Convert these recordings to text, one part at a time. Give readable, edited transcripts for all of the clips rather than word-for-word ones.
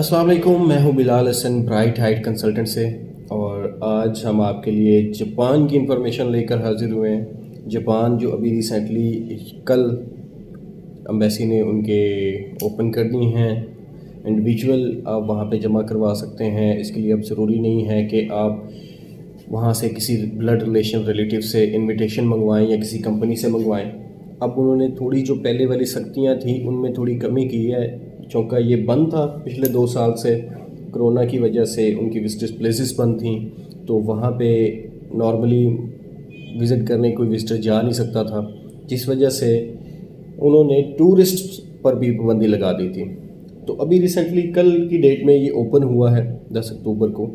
अस्सलाम वालेकुम, मैं हूं Bilal Hasan Bright Height consultant से। और आज हम आपके लिए जापान की इंफॉर्मेशन लेकर हाजिर हुए हैं। जापान जो अभी रिसेंटली कल एम्बेसी ने उनके ओपन कर दी हैं। इंडिविजुअल आप वहां पे जमा करवा सकते हैं। इसके लिए अब ज़रूरी नहीं है कि आप वहाँ से किसी ब्लड रिलेशन रिलेटिव से इनविटेशन मंगवाएं या किसी कंपनी से मंगवाएं। अब उन्होंने थोड़ी जो पहले वाली सख्तियाँ थी उनमें थोड़ी कमी की है, चूँकि ये बंद था पिछले 2 साल से। कोरोना की वजह से उनकी विजिट प्लेसेस बंद थी, तो वहाँ पे नॉर्मली विज़िट करने कोई विजिटर जा नहीं सकता था, जिस वजह से उन्होंने टूरिस्ट पर भी पाबंदी लगा दी थी। तो अभी रिसेंटली कल की डेट में ये ओपन हुआ है 10 अक्टूबर को।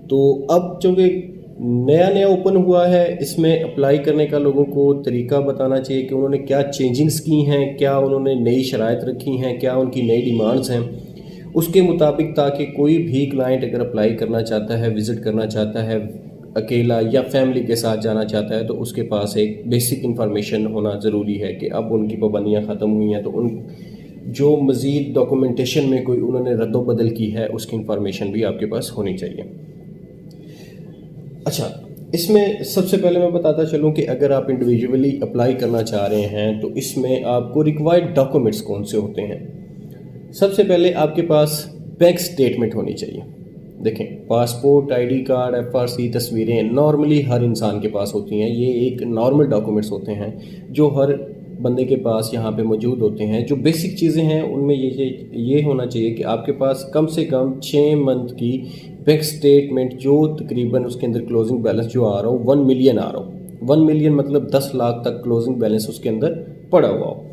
तो अब चूँकि नया ओपन हुआ है, इसमें अप्लाई करने का लोगों को तरीका बताना चाहिए कि उन्होंने क्या चेंजिंग्स की हैं, क्या उन्होंने नई शराइत रखी हैं, क्या उनकी नई डिमांड्स हैं, उसके मुताबिक, ताकि कोई भी क्लाइंट अगर अप्लाई करना चाहता है, विज़िट करना चाहता है, अकेला या फैमिली के साथ जाना चाहता है, तो उसके पास एक बेसिक इन्फॉर्मेशन होना ज़रूरी है कि अब उनकी पाबंदियाँ ख़त्म हुई हैं, तो उन जो मज़ीद डॉक्यूमेंटेशन में कोई उन्होंने रद्द-बदल की है उसकी इन्फॉर्मेशन भी आपके पास होनी चाहिए। अच्छा, इसमें सबसे पहले मैं बताता चलूँ कि अगर आप इंडिविजुअली अप्लाई करना चाह रहे हैं तो इसमें आपको रिक्वायर्ड डॉक्यूमेंट्स कौन से होते हैं। सबसे पहले आपके पास बैंक स्टेटमेंट होनी चाहिए। देखें, पासपोर्ट, आईडी कार्ड, एफआरसी, तस्वीरें नॉर्मली हर इंसान के पास होती हैं। ये एक नॉर्मल डॉक्यूमेंट्स होते हैं जो हर बंदे के पास यहाँ पे मौजूद होते हैं। जो बेसिक चीज़ें हैं उनमें ये होना चाहिए कि आपके पास कम से कम 6 मंथ की बैंक स्टेटमेंट, जो तकरीबन उसके अंदर क्लोजिंग बैलेंस जो आ रहा हो 1 मिलियन आ रहा हो। 1 मिलियन मतलब 10 लाख तक क्लोजिंग बैलेंस उसके अंदर पड़ा हुआ हो।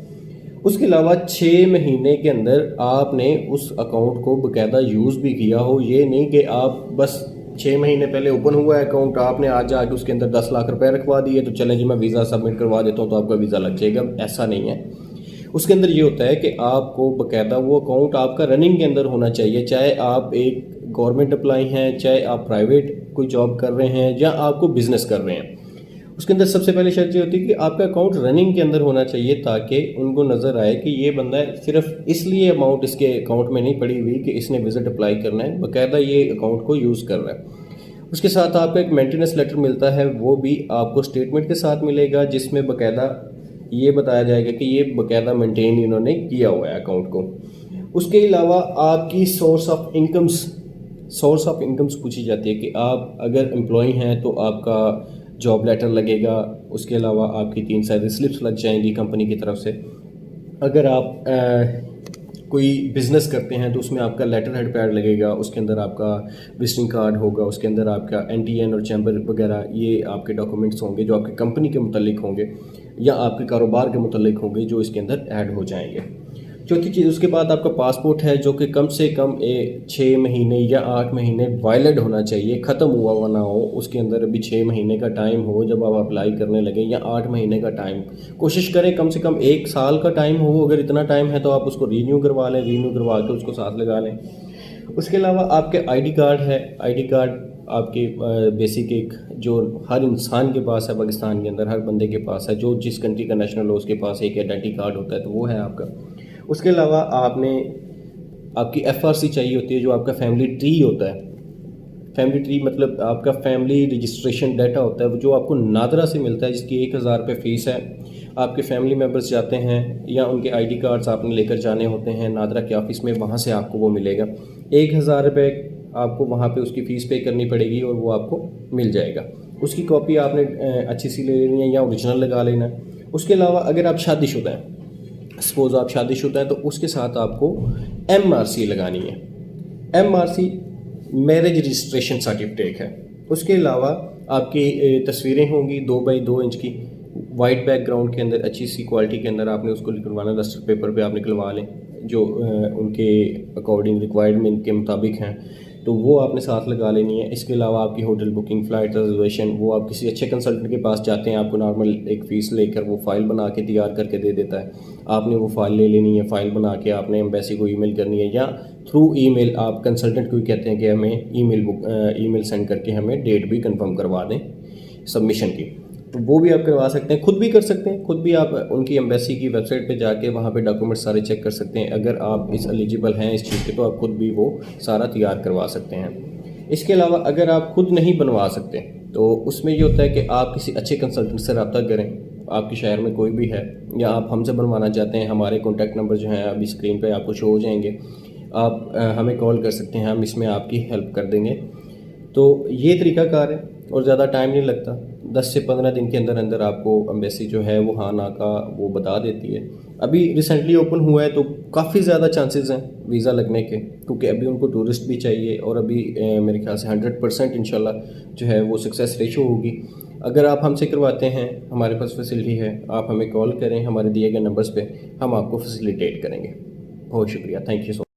उसके अलावा 6 महीने के अंदर आपने उस अकाउंट को बाकायदा यूज़ भी किया हो। ये नहीं कि आप बस 6 महीने पहले ओपन हुआ है अकाउंट, आपने आज जाके उसके अंदर 10 लाख रुपए रखवा दिए तो चलें जी मैं वीज़ा सबमिट करवा देता हूँ तो आपका वीज़ा लग जाएगा। ऐसा नहीं है। उसके अंदर ये होता है कि आपको बाकायदा वो अकाउंट आपका रनिंग के अंदर होना चाहिए, चाहे आप एक गवर्नमेंट एम्प्लॉई हैं, चाहे आप प्राइवेट कोई जॉब कर रहे हैं या आपको बिज़नेस कर रहे हैं। उसके अंदर सबसे पहले शर्त ये होती है कि आपका अकाउंट रनिंग के अंदर होना चाहिए, ताकि उनको नज़र आए कि ये बंदा सिर्फ इसलिए अमाउंट इसके अकाउंट में नहीं पड़ी हुई कि इसने विज़िट अप्लाई करना है, बाकायदा ये अकाउंट को यूज़ कर रहा है। उसके साथ आपको एक मेंटेनेंस लेटर मिलता है, वो भी आपको स्टेटमेंट के साथ मिलेगा, जिसमें बाकायदा ये बताया जाएगा कि ये बाकायदा मेंटेन इन्होंने किया हुआ है अकाउंट को। उसके अलावा आपकी सोर्स ऑफ इनकम्स पूछी जाती है कि आप अगर एम्प्लॉई हैं तो आपका जॉब लेटर लगेगा। उसके अलावा आपकी 3 सैलरी स्लिप्स लग जाएंगी कंपनी की तरफ से। अगर आप कोई बिज़नेस करते हैं तो उसमें आपका लेटर हेड पैड लगेगा, उसके अंदर आपका विजिटिंग कार्ड होगा, उसके अंदर आपका एनटीएन और चैम्बर वगैरह, ये आपके डॉक्यूमेंट्स होंगे जो आपकी कंपनी के मुतल्लिक होंगे या आपके कारोबार के मुतल्लिक होंगे, जो इसके अंदर ऐड हो जाएंगे। चौथी चीज़, उसके बाद आपका पासपोर्ट है जो कि कम से कम 6 महीने या 8 महीने वैलिड होना चाहिए, ख़त्म हुआ ना हो। उसके अंदर अभी 6 महीने का टाइम हो जब आप अप्लाई करने लगे, या 8 महीने का टाइम, कोशिश करें कम से कम 1 साल का टाइम हो। अगर इतना टाइम है तो आप उसको रीन्यू करवा लें, रीन्यू करवा के उसको साथ लगा लें। उसके अलावा आपके आईडी कार्ड है। आईडी कार्ड आपके बेसिक एक जो हर इंसान के पास है, पाकिस्तान के अंदर हर बंदे के पास है, जो जिस कंट्री का नेशनल हो उसके पास एक आइडेंटिटी कार्ड होता है, तो वो है आपका। उसके अलावा आपकी एफआरसी चाहिए होती है, जो आपका फैमिली ट्री होता है। फैमिली ट्री मतलब आपका फैमिली रजिस्ट्रेशन डाटा होता है, जो आपको नादरा से मिलता है, जिसकी 1000 रुपये फ़ीस है। आपके फैमिली मेम्बर्स जाते हैं या उनके आईडी कार्ड्स आपने लेकर जाने होते हैं नादरा के ऑफिस में, वहाँ से आपको वो मिलेगा। 1000 रुपये आपको वहाँ पे उसकी फ़ीस पे करनी पड़ेगी और वो आपको मिल जाएगा। उसकी कॉपी आपने अच्छी सी ले लेनी है या ओरिजिनल लगा लेना है। उसके अलावा अगर आप शादीशुदा हैं, सपोज़ आप शादीशुदा हैं, तो उसके साथ आपको एमआरसी लगानी है। एमआरसी मैरिज रजिस्ट्रेशन सर्टिफिकेट है। उसके अलावा आपकी तस्वीरें होंगी 2 बाई 2 इंच की, वाइट बैकग्राउंड के अंदर अच्छी सी क्वालिटी के अंदर आपने उसको निकलवाना। रजिस्टर पेपर पे आप निकलवा लें जो उनके अकॉर्डिंग रिक्वायरमेंट के मुताबिक हैं, तो वो आपने साथ लगा लेनी है। इसके अलावा आपकी होटल बुकिंग, फ़्लाइट रिजर्वेशन, वो आप किसी अच्छे कंसल्टेंट के पास जाते हैं, आपको नॉर्मल एक फ़ीस लेकर वो फ़ाइल बना के तैयार करके दे देता है। आपने वो फ़ाइल ले लेनी है, फ़ाइल बना के आपने एम्बेसी को ईमेल करनी है, या थ्रू ईमेल आप कंसल्टेंट को ही कहते हैं कि हमें ईमेल सेंड करके हमें डेट भी कंफर्म करवा दें सबमिशन की। تو وہ بھی آپ کروا سکتے ہیں، خود بھی کر سکتے ہیں، خود بھی آپ ان کی ایمبیسی کی ویب سائٹ پہ جا کے وہاں پہ ڈاکومنٹ سارے چیک کر سکتے ہیں۔ اگر آپ اس ایلیجیبل ہیں اس چیز کے تو آپ خود بھی وہ سارا تیار کروا سکتے ہیں۔ اس کے علاوہ اگر آپ خود نہیں بنوا سکتے تو اس میں یہ ہوتا ہے کہ آپ کسی اچھے کنسلٹنٹ سے رابطہ کریں، آپ کے شہر میں کوئی بھی ہے، یا آپ ہم سے بنوانا چاہتے ہیں، ہمارے کانٹیکٹ نمبر جو ہیں ابھی اسکرین پہ آپ کو شو ہو جائیں گے، آپ ہمیں کال کر سکتے ہیں، ہم اس میں آپ کی ہیلپ کر دیں گے۔ تو یہ طریقہ کار ہے اور زیادہ ٹائم نہیں لگتا، 10 سے 15 دن کے اندر اندر آپ کو ایمبیسی جو ہے وہ ہاں نا کا وہ بتا دیتی ہے۔ ابھی ریسنٹلی اوپن ہوا ہے تو کافی زیادہ چانسز ہیں ویزا لگنے کے، کیونکہ ابھی ان کو ٹورسٹ بھی چاہیے، اور ابھی میرے خیال سے 100% انشاءاللہ جو ہے وہ سکسیس ریشو ہوگی۔ اگر آپ ہم سے کرواتے ہیں، ہمارے پاس فیسلٹی ہے، آپ ہمیں کال کریں ہمارے دیے گئے نمبرز پہ، ہم آپ کو فیسیلیٹیٹ کریں گے۔ بہت شکریہ، تھینک یو سو